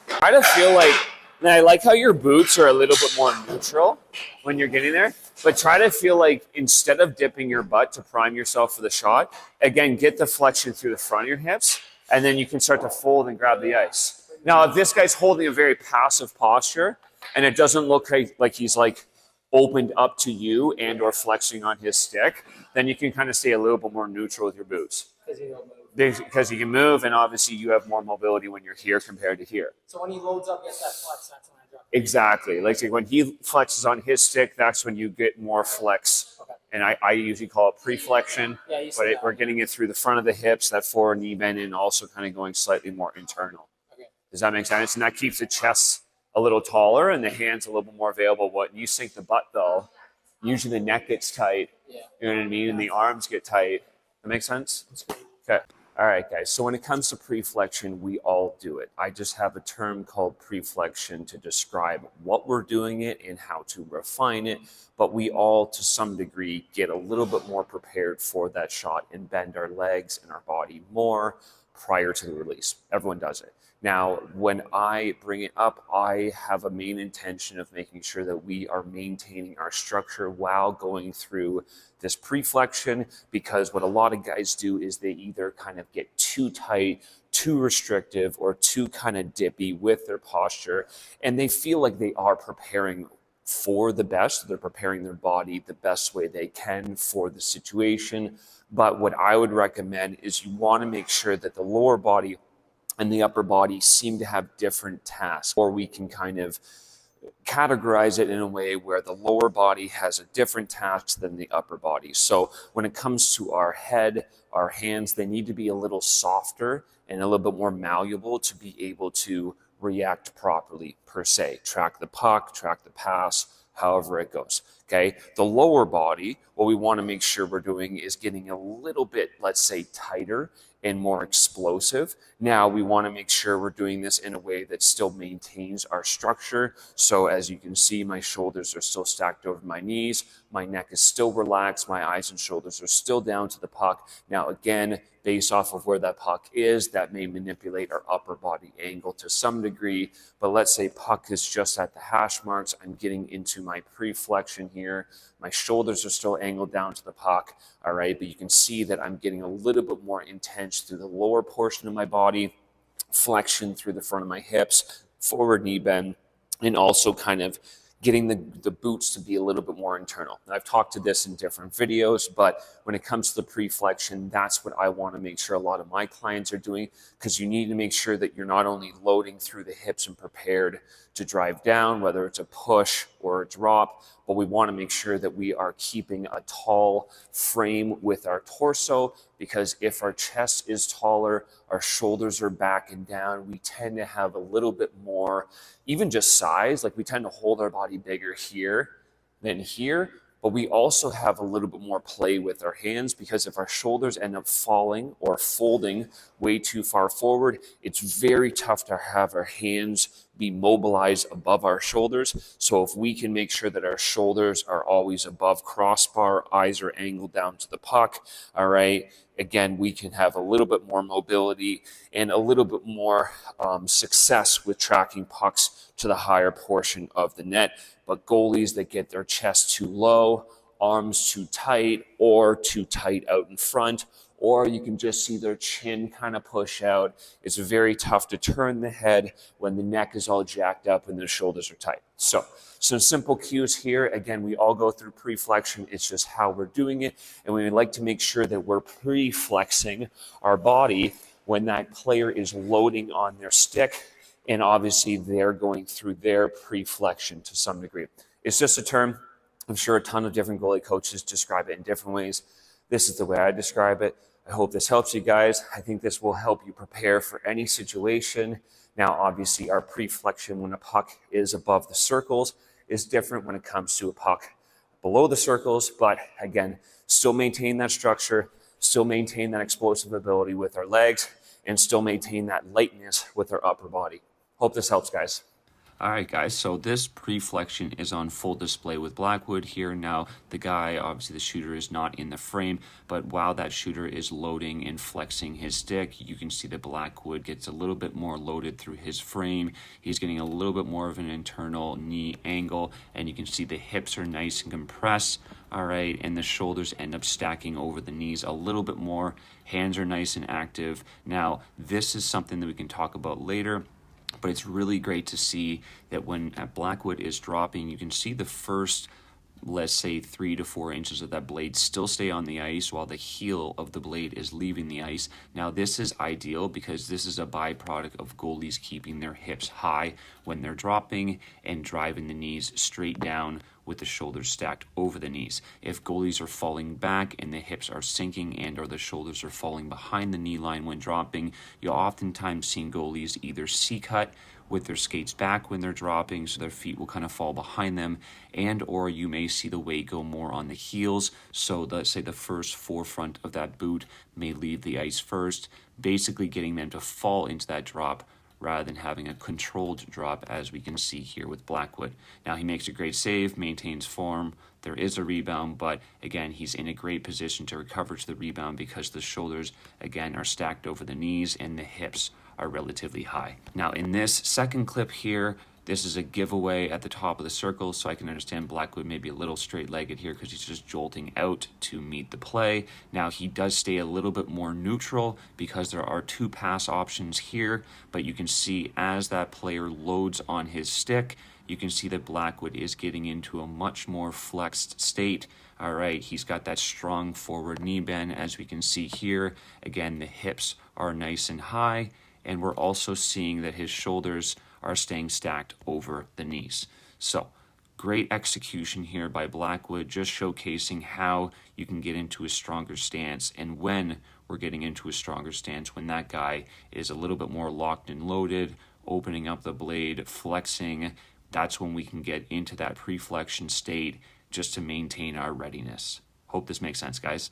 Try to feel like, and I like how your boots are a little bit more neutral when you're getting there, but try to feel like instead of dipping your butt to prime yourself for the shot, again, get the flexion through the front of your hips, and then you can start to fold and grab the ice. Now, if this guy's holding a very passive posture, and it doesn't look like he's like opened up to you and or flexing on his stick, then you can kind of stay a little bit more neutral with your boots. Because you can move, and obviously you have more mobility when you're here compared to here. So when he loads up, gets that flex, that's when I drop. Exactly. Like when he flexes on his stick, that's when you get more flex. Okay. And I usually call it pre-flexion, but we're getting it through the front of the hips, that forward knee bend, and also kind of going slightly more internal. Okay. Does that make sense? And that keeps the chest a little taller and the hands a little bit more available. When you sink the butt, though, usually the neck gets tight. Yeah. You know what I mean? And the arms get tight. That makes sense? That's great. Okay. All right, guys. So when it comes to pre-flexion, we all do it. I just have a term called pre-flexion to describe what we're doing it and how to refine it. But we all, to some degree, get a little bit more prepared for that shot and bend our legs and our body more prior to the release. Everyone does it. Now, when I bring it up, I have a main intention of making sure that we are maintaining our structure while going through this pre-flexion, because what a lot of guys do is they either kind of get too tight, too restrictive, or too kind of dippy with their posture, and they feel like they are preparing for the best. They're preparing their body the best way they can for the situation. But what I would recommend is you want to make sure that the lower body and the upper body seem to have different tasks, or we can kind of categorize it in a way where the lower body has a different task than the upper body. So when it comes to our head, our hands, they need to be a little softer and a little bit more malleable to be able to react properly, per se. Track the puck, track the pass, however it goes. Okay. The lower body, what we want to make sure we're doing is getting a little bit, let's say, tighter and more explosive. Now we want to make sure we're doing this in a way that still maintains our structure. So as you can see, my shoulders are still stacked over my knees. My neck is still relaxed. My eyes and shoulders are still down to the puck. Now, again, based off of where that puck is, that may manipulate our upper body angle to some degree. But let's say puck is just at the hash marks. I'm getting into my pre-flexion here. My shoulders are still angled down to the puck. All right. But you can see that I'm getting a little bit more intense through the lower portion of my body, flexion through the front of my hips, forward knee bend, and also kind of getting the boots to be a little bit more internal. Now, I've talked to this in different videos, but when it comes to the pre-flexion, that's what I want to make sure a lot of my clients are doing, because you need to make sure that you're not only loading through the hips and prepared to drive down, whether it's a push or a drop, but we want to make sure that we are keeping a tall frame with our torso, because if our chest is taller, our shoulders are back and down, we tend to have a little bit more, even just size, like we tend to hold our body bigger here than here, but we also have a little bit more play with our hands, because if our shoulders end up falling or folding way too far forward, it's very tough to have our hands be mobilized above our shoulders. So if we can make sure that our shoulders are always above crossbar, eyes are angled down to the puck, all right, again, we can have a little bit more mobility and a little bit more success with tracking pucks to the higher portion of the net. But goalies that get their chest too low, arms too tight, or too tight out in front, or you can just see their chin kind of push out, it's very tough to turn the head when the neck is all jacked up and the shoulders are tight. So some simple cues here. Again, we all go through pre-flexion. It's just how we're doing it. And we would like to make sure that we're pre-flexing our body when that player is loading on their stick. And obviously they're going through their pre-flexion to some degree. It's just a term. I'm sure a ton of different goalie coaches describe it in different ways. This is the way I describe it. I hope this helps you guys. I think this will help you prepare for any situation. Now, obviously, our pre-flexion when a puck is above the circles is different when it comes to a puck below the circles. But again, still maintain that structure, still maintain that explosive ability with our legs, and still maintain that lightness with our upper body. Hope this helps, guys. All right, guys, so this pre-flexion is on full display with Blackwood here. Now, the guy, obviously the shooter, is not in the frame, but while that shooter is loading and flexing his stick, you can see that Blackwood gets a little bit more loaded through his frame. He's getting a little bit more of an internal knee angle, and you can see the hips are nice and compressed. All right, and the shoulders end up stacking over the knees a little bit more. Hands are nice and active. Now, this is something that we can talk about later, but it's really great to see that when Blackwood is dropping, you can see the first, let's say, 3 to 4 inches of that blade still stay on the ice while the heel of the blade is leaving the ice. Now, this is ideal because this is a byproduct of goalies keeping their hips high when they're dropping and driving the knees straight down with the shoulders stacked over the knees. If goalies are falling back and the hips are sinking and or the shoulders are falling behind the knee line when dropping, you'll oftentimes see goalies either C-cut with their skates back when they're dropping, so their feet will kind of fall behind them, and or you may see the weight go more on the heels, so let's say the first forefront of that boot may leave the ice first, basically getting them to fall into that drop rather than having a controlled drop, as we can see here with Blackwood. Now, he makes a great save, maintains form. There is a rebound, but again, he's in a great position to recover to the rebound because the shoulders, again, are stacked over the knees and the hips are relatively high. Now, in this second clip here, this is a giveaway at the top of the circle, so I can understand Blackwood may be a little straight-legged here because he's just jolting out to meet the play. Now, he does stay a little bit more neutral because there are 2 pass options here, but you can see as that player loads on his stick, you can see that Blackwood is getting into a much more flexed state. All right, he's got that strong forward knee bend, as we can see here. Again, the hips are nice and high, and we're also seeing that his shoulders are staying stacked over the knees. So, great execution here by Blackwood, just showcasing how you can get into a stronger stance, and when we're getting into a stronger stance, when that guy is a little bit more locked and loaded, opening up the blade, flexing, that's when we can get into that pre-flexion state just to maintain our readiness. Hope this makes sense, guys.